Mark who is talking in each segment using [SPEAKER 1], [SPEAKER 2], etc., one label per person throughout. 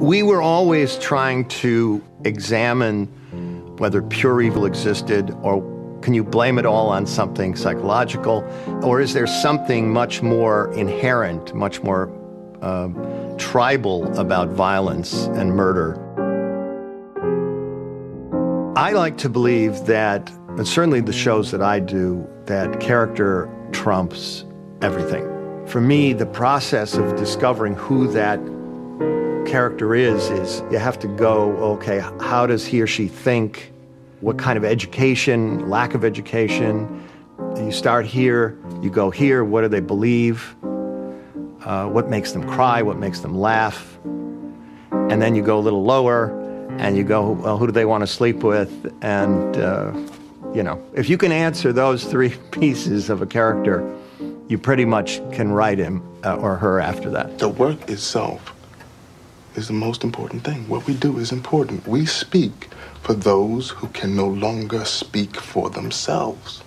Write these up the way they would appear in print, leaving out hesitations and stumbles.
[SPEAKER 1] We were always trying to examine whether pure evil existed, or can you blame it all on something psychological, or is there something much more inherent, much more tribal about violence and murder? I like to believe that, and certainly the shows that I do, that character trumps everything. For me, the process of discovering who that character is you have to go, okay, how does he or she think? What kind of education, lack of education? You start here, you go here, what do they believe? What makes them cry, what makes them laugh? And then you go a little lower and you go, well, who do they want to sleep with? And, you know, if you can answer those three pieces of a character, you pretty much can write him or her after that.
[SPEAKER 2] The work itself is the most important thing. What we do is important. We speak for those who can no longer speak for themselves.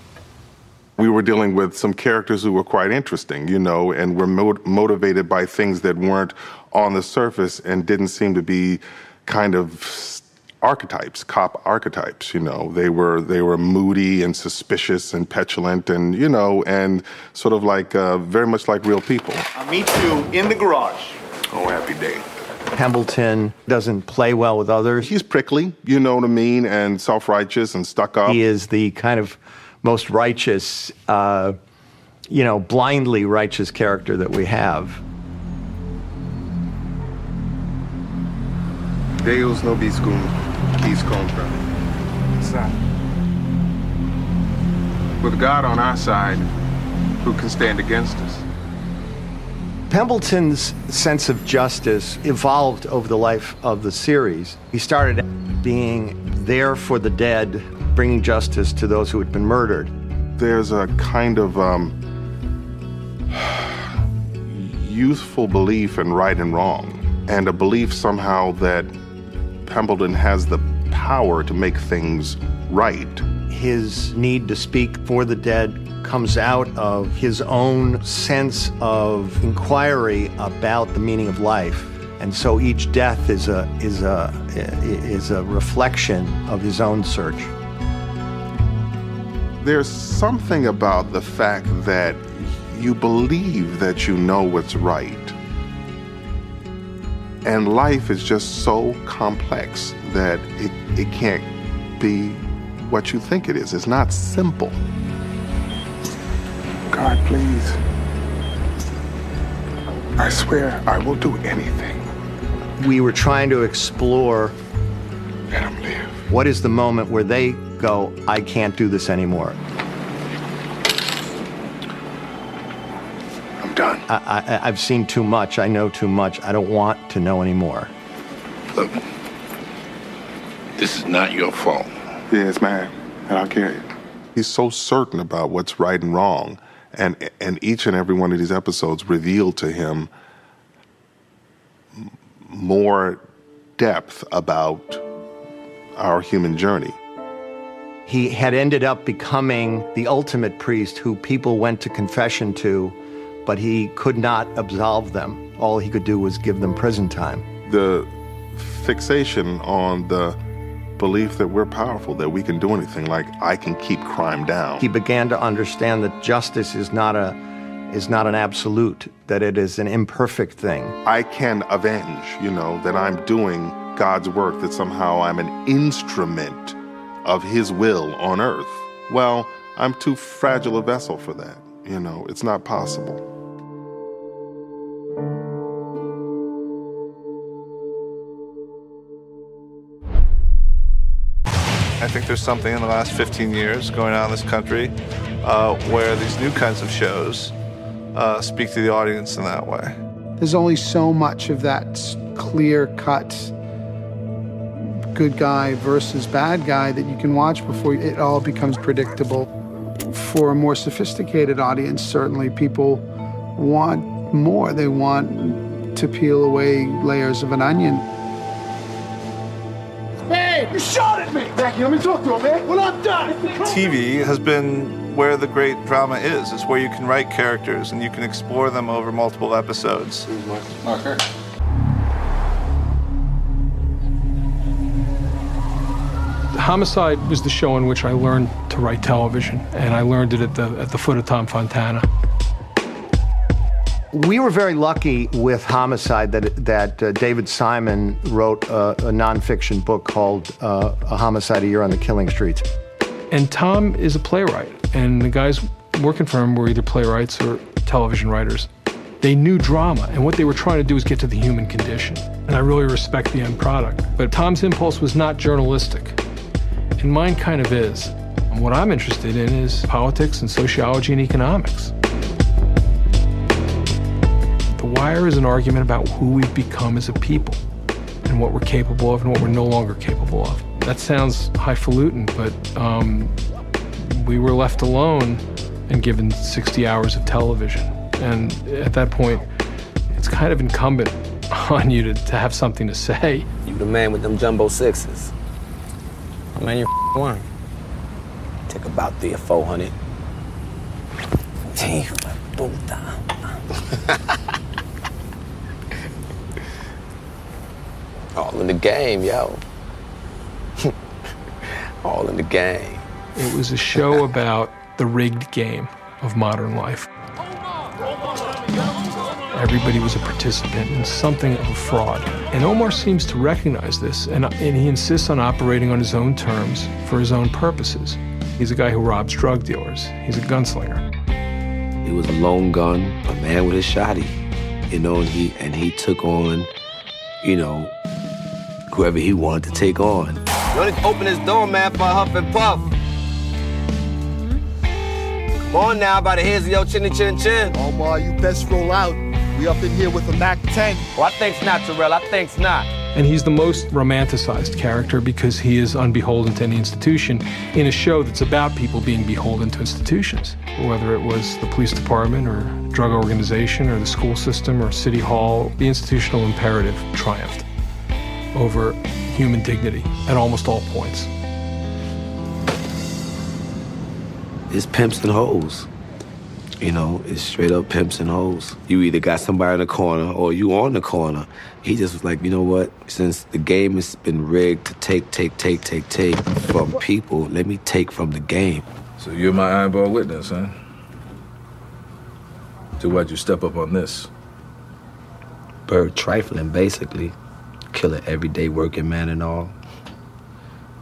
[SPEAKER 2] We were dealing with some characters who were quite interesting, you know, and were motivated by things that weren't on the surface and didn't seem to be kind of archetypes, cop archetypes, you know. They were moody and suspicious and petulant and, you know, and sort of like, very much like real people.
[SPEAKER 3] I'll meet you in the garage.
[SPEAKER 2] Oh, happy day.
[SPEAKER 1] Pembleton doesn't play well with others.
[SPEAKER 2] He's prickly, you know what I mean, and self-righteous and stuck up.
[SPEAKER 1] He is the kind of most righteous, you know, blindly righteous character that we have.
[SPEAKER 2] Deus nobiscum quis contra.
[SPEAKER 4] What's that? With God on our side, who can stand against us?
[SPEAKER 1] Pembleton's sense of justice evolved over the life of the series. He started being there for the dead, bringing justice to those who had been murdered.
[SPEAKER 2] There's a kind of youthful belief in right and wrong, and a belief somehow that Pembleton has the power to make things right.
[SPEAKER 1] His need to speak for the dead comes out of his own sense of inquiry about the meaning of life. And so each death is a reflection of his own search.
[SPEAKER 2] There's something about the fact that you believe that you know what's right. And life is just so complex that it can't be what you think it is. It's not simple. God, please. I swear I will do anything.
[SPEAKER 1] We were trying to explore,
[SPEAKER 2] let him live.
[SPEAKER 1] What is the moment where they go, I can't do this anymore?
[SPEAKER 2] I'm done.
[SPEAKER 1] I've seen too much. I know too much. I don't want to know anymore.
[SPEAKER 5] Look, this is not your fault.
[SPEAKER 2] Yeah, it's mine, and I'll carry it. He's so certain about what's right and wrong, and each and every one of these episodes revealed to him more depth about our human journey.
[SPEAKER 1] He had ended up becoming the ultimate priest who people went to confession to, but he could not absolve them. All he could do was give them prison time.
[SPEAKER 2] The fixation on the belief that we're powerful, that we can do anything, like I can keep crime down.
[SPEAKER 1] He began to understand that justice is not an absolute, that it is an imperfect thing.
[SPEAKER 2] I can avenge, you know, that I'm doing God's work, that somehow I'm an instrument of his will on earth. Well, I'm too fragile a vessel for that, you know, it's not possible.
[SPEAKER 6] I think there's something in the last 15 years going on in this country where these new kinds of shows speak to the audience in that way.
[SPEAKER 7] There's only so much of that clear-cut good guy versus bad guy that you can watch before it all becomes predictable. For a more sophisticated audience, certainly people want more. They want to peel away layers of an onion.
[SPEAKER 3] Hey, you shot at me! Becky, let me talk to him, man. Well, I'm done.
[SPEAKER 6] TV has been where the great drama is. It's where you can write characters and you can explore them over multiple episodes.
[SPEAKER 4] Marker.
[SPEAKER 8] Homicide was the show in which I learned to write television, and I learned it at the foot of Tom Fontana.
[SPEAKER 1] We were very lucky with Homicide that David Simon wrote a nonfiction book called A Homicide a Year on the Killing Streets.
[SPEAKER 8] And Tom is a playwright, and the guys working for him were either playwrights or television writers. They knew drama, and what they were trying to do was get to the human condition. And I really respect the end product. But Tom's impulse was not journalistic, and mine kind of is. And what I'm interested in is politics and sociology and economics. The Wire is an argument about who we've become as a people and what we're capable of and what we're no longer capable of. That sounds highfalutin, but we were left alone and given 60 hours of television. And at that point, it's kind of incumbent on you to have something to say.
[SPEAKER 9] You the man with them jumbo sixes. Oh, man, you're one. Take about 3 or 400. All in the game, yo. All in the game.
[SPEAKER 8] It was a show about the rigged game of modern life. Everybody was a participant in something of a fraud. And Omar seems to recognize this, and he insists on operating on his own terms for his own purposes. He's a guy who robs drug dealers. He's a gunslinger.
[SPEAKER 9] He was a lone gun, a man with a shotty, you know, and he took on, you know, whoever he wanted to take on. You only open this door, man, for a huff and puff. Come on now, by the heads of your chinny chin chin.
[SPEAKER 3] Omar, you best roll out. We up in here with a Mac 10.
[SPEAKER 9] Well, I think's not, Terrell. I think's not.
[SPEAKER 8] And he's the most romanticized character because he is unbeholden to any institution in a show that's about people being beholden to institutions. Whether it was the police department or drug organization or the school system or city hall, the institutional imperative triumphed over human dignity at almost all points.
[SPEAKER 9] It's pimps and hoes. You know, it's straight up pimps and hoes. You either got somebody in the corner or you on the corner. He just was like, you know what? Since the game has been rigged to take from people, let me take from the game.
[SPEAKER 10] So you're my eyeball witness, huh? So why'd you step up on this?
[SPEAKER 9] Bird trifling, basically. Kill an everyday working man and all.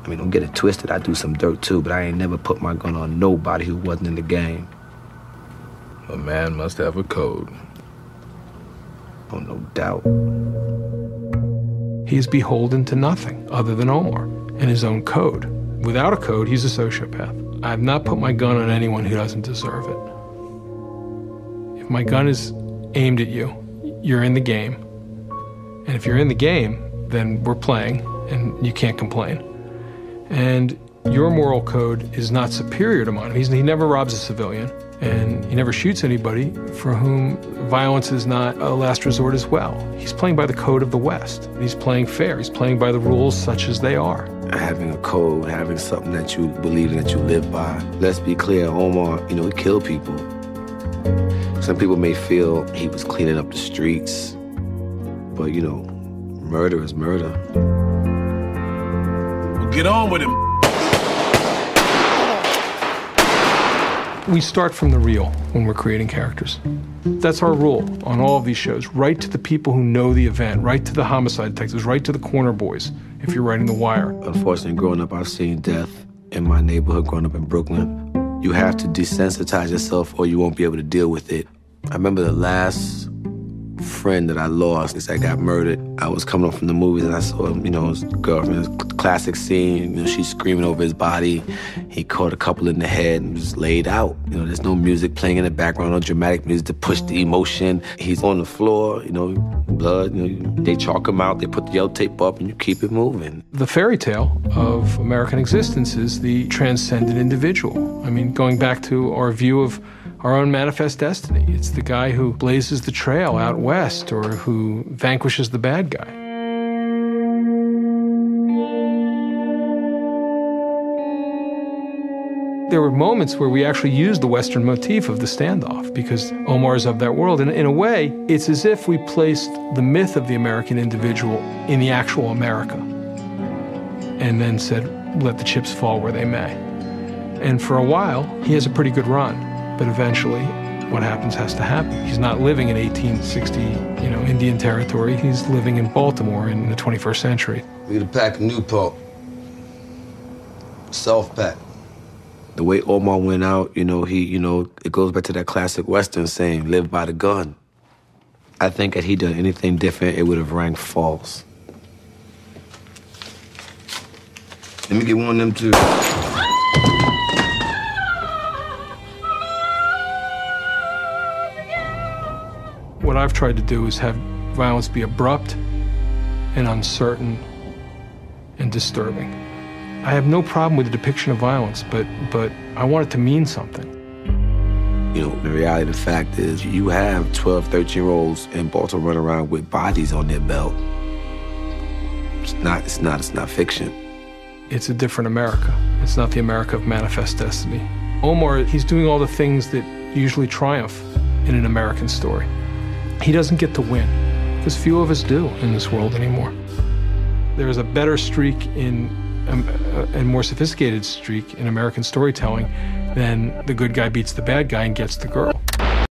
[SPEAKER 9] I mean, don't get it twisted. I do some dirt too, but I ain't never put my gun on nobody who wasn't in the game.
[SPEAKER 10] A man must have a code.
[SPEAKER 9] Oh, no doubt.
[SPEAKER 8] He is beholden to nothing other than Omar and his own code. Without a code, he's a sociopath. I have not put my gun on anyone who doesn't deserve it. If my gun is aimed at you, you're in the game. And if you're in the game, then we're playing, and you can't complain. And your moral code is not superior to mine. He never robs a civilian. And he never shoots anybody for whom violence is not a last resort as well. He's playing by the code of the West. He's playing fair. He's playing by the rules such as they are.
[SPEAKER 9] Having a code, having something that you believe in, that you live by. Let's be clear, Omar, you know, he killed people. Some people may feel he was cleaning up the streets, but, you know, murder is murder.
[SPEAKER 10] Well, get on with him.
[SPEAKER 8] We start from the real when we're creating characters. That's our rule on all of these shows. Write to the people who know the event. Write to the homicide detectives. Write to the corner boys if you're writing The Wire.
[SPEAKER 9] Unfortunately, growing up, I've seen death in my neighborhood, growing up in Brooklyn. You have to desensitize yourself or you won't be able to deal with it. I remember the last friend that I lost is that got murdered. I was coming up from the movies and I saw him, you know, his girlfriend, his classic scene, you know, she's screaming over his body. He caught a couple in the head and was laid out. You know, there's no music playing in the background, no dramatic music to push the emotion. He's on the floor, you know, blood, you know, they chalk him out, they put the yellow tape up and you keep it moving.
[SPEAKER 8] The fairy tale of American existence is the transcendent individual. I mean, going back to our view of our own manifest destiny. It's the guy who blazes the trail out west or who vanquishes the bad guy. There were moments where we actually used the Western motif of the standoff because Omar is of that world. And in a way, it's as if we placed the myth of the American individual in the actual America. and then said, let the chips fall where they may. And for a while, he has a pretty good run, but eventually what happens has to happen. He's not living in 1860, Indian territory. He's living in Baltimore in the 21st century.
[SPEAKER 11] We get a pack of Newport. Self-pack.
[SPEAKER 9] The way Omar went out, it goes back to that classic Western saying, live by the gun. I think had he done anything different, it would have rang false.
[SPEAKER 11] Let me get one of them too.
[SPEAKER 8] What I've tried to do is have violence be abrupt and uncertain and disturbing. I have no problem with the depiction of violence, but I want it to mean something.
[SPEAKER 9] The reality of the fact is you have 12, 13-year-olds in Baltimore running around with bodies on their belt. It's not fiction.
[SPEAKER 8] It's a different America. It's not the America of manifest destiny. Omar, he's doing all the things that usually triumph in an American story. He doesn't get to win, because few of us do in this world anymore. There's a better streak and more sophisticated streak in American storytelling than the good guy beats the bad guy and gets the girl.